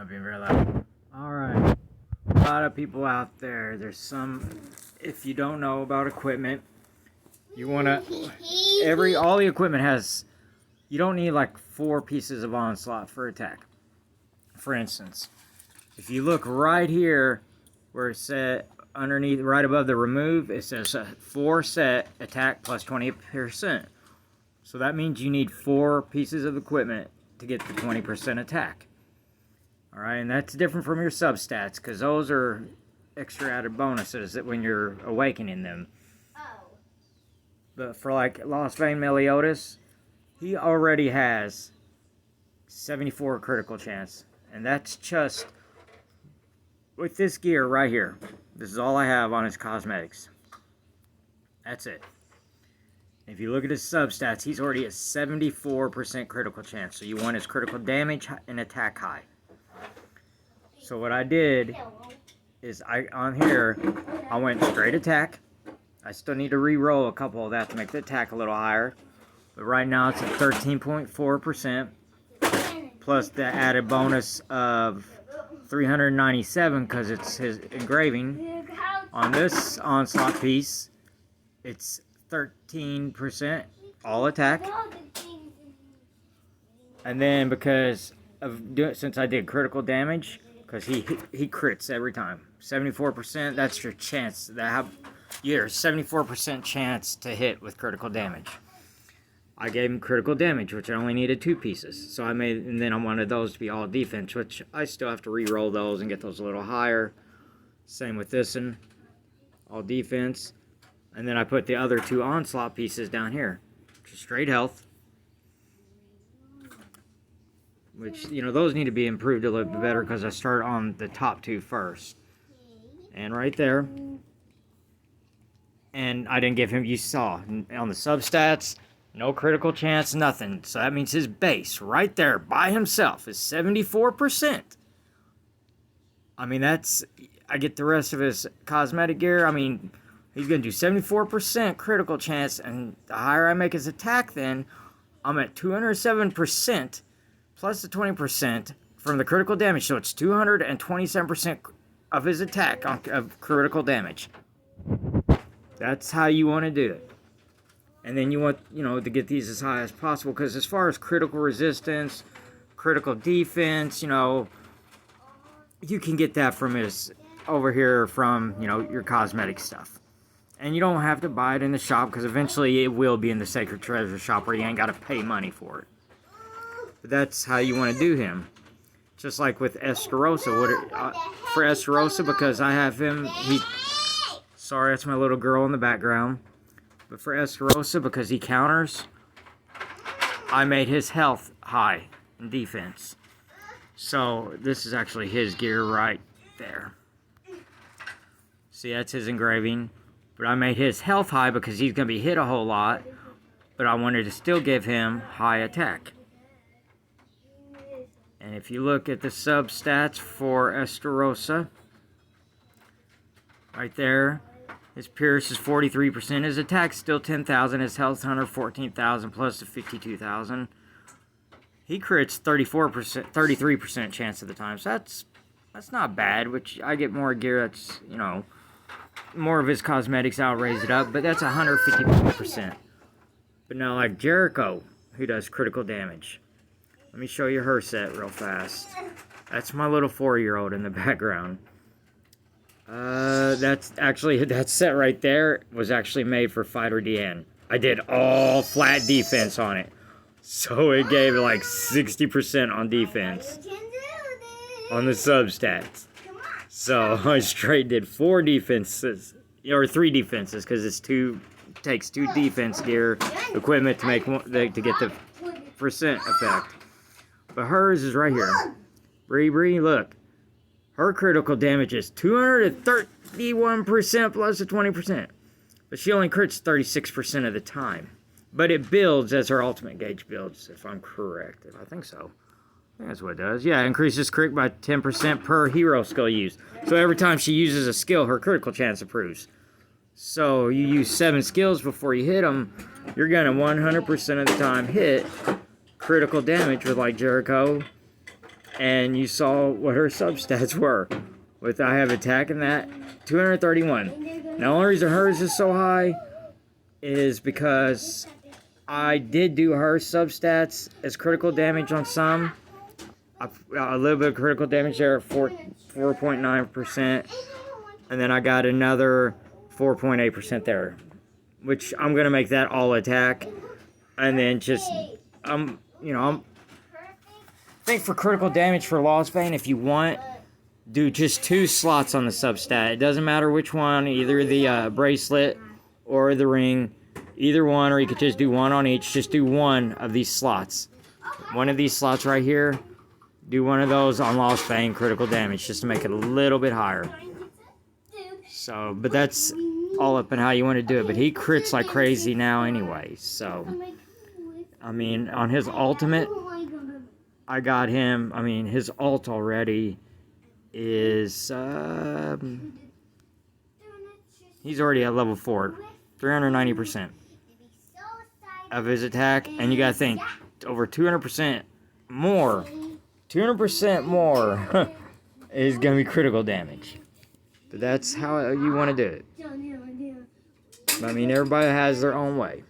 not being very loud. Alright. A lot of people out there, there's some, if you don't know about equipment, you want to, all the equipment has, you don't need like 4 pieces of onslaught for attack. For instance, if you look right here, where it said, underneath, right above the remove, it says 4 set attack plus 20%. So that means you need 4 pieces of equipment to get the 20% attack. Alright, and that's different from your substats, because those are extra added bonuses that when you're awakening them. But for like Lostvayne Meliodas, he already has 74 critical chance. And that's just with this gear right here. This is all I have on his cosmetics. That's it. If you look at his substats, he's already at 74% critical chance. So you want his critical damage and attack high. So what I did is on here, I went straight attack. I still need to re-roll a couple of that to make the attack a little higher. But right now it's at 13.4%. Plus the added bonus of 397 because it's his engraving. On this onslaught piece, it's 13% all attack. And then because of since I did critical damage, because he crits every time. 74%, that's your chance. You have 74% chance to hit with critical damage. I gave him critical damage, which I only needed 2 pieces. So and then I wanted those to be all defense, which I still have to re-roll those and get those a little higher. Same with this one, all defense. And then I put the other 2 onslaught pieces down here, which is straight health. Which, those need to be improved a little bit better because I start on the top 2 first. And right there. And I didn't give him, you saw, on the substats, no critical chance, nothing. So that means his base, right there, by himself, is 74%. I mean, I get the rest of his cosmetic gear. I mean, he's going to do 74% critical chance, and the higher I make his attack then, I'm at 207%. Plus the 20% from the critical damage, so it's 227% of his attack of critical damage. That's how you want to do it. And then you want, to get these as high as possible, because as far as critical resistance, critical defense, you can get that from over here from, your cosmetic stuff. And you don't have to buy it in the shop, because eventually it will be in the Sacred Treasure shop where you ain't got to pay money for it. But that's how you want to do him. Just like with Estarossa. For Estarossa, because I have him, sorry, that's my little girl in the background. But for Estarossa, because he counters, I made his health high in defense. So this is actually his gear right there. See, that's his engraving. But I made his health high because he's going to be hit a whole lot. But I wanted to still give him high attack. And if you look at the substats for Estarossa, right there, his Pierce is 43%, his attack's still 10,000, his health 114,000 plus the 52,000. He crits 33% chance of the time, so that's not bad, which I get more gear that's, more of his cosmetics, I'll raise it up, but that's 150%. But now like Jericho, who does critical damage. Let me show you her set real fast. That's my little 4-year-old in the background. That set right there was actually made for Fighter DN. I did all flat defense on it. So it gave like 60% on defense. On the substats. So I straight did 4 defenses. Or 3 defenses, because takes 2 defense gear equipment to get the percent effect. But hers is right here. Bree, look. Her critical damage is 231% plus the 20%. But she only crits 36% of the time. But it builds as her ultimate gauge builds, if I'm correct. I think so. I think that's what it does. Yeah, it increases crit by 10% per hero skill used. So every time she uses a skill, her critical chance improves. So you use 7 skills before you hit them, you're going to 100% of the time hit critical damage with like Jericho And you saw what her substats were. With I have attack in that, 231. The only reason hers is so high is because I did do her substats as critical damage on some. A little bit of critical damage there at 4.9%. And then I got another 4.8% there. Which I'm going to make that all attack. And then just, I think for critical damage for Lostvayne, if you want, do just 2 slots on the substat. It doesn't matter which one, either the bracelet or the ring. Either one, or you could just do 1 on each. Just do 1 of these slots. One of these slots right here. Do 1 of those on Lostvayne critical damage, just to make it a little bit higher. So, but that's all up in how you want to do it. But he crits like crazy now anyway. So, I mean, on his ultimate, I got him. I mean, his ult already is, he's already at level 4. 390% of his attack. And you got to think, over 200% more. 200% more is going to be critical damage. But that's how you want to do it. But, I mean, everybody has their own way.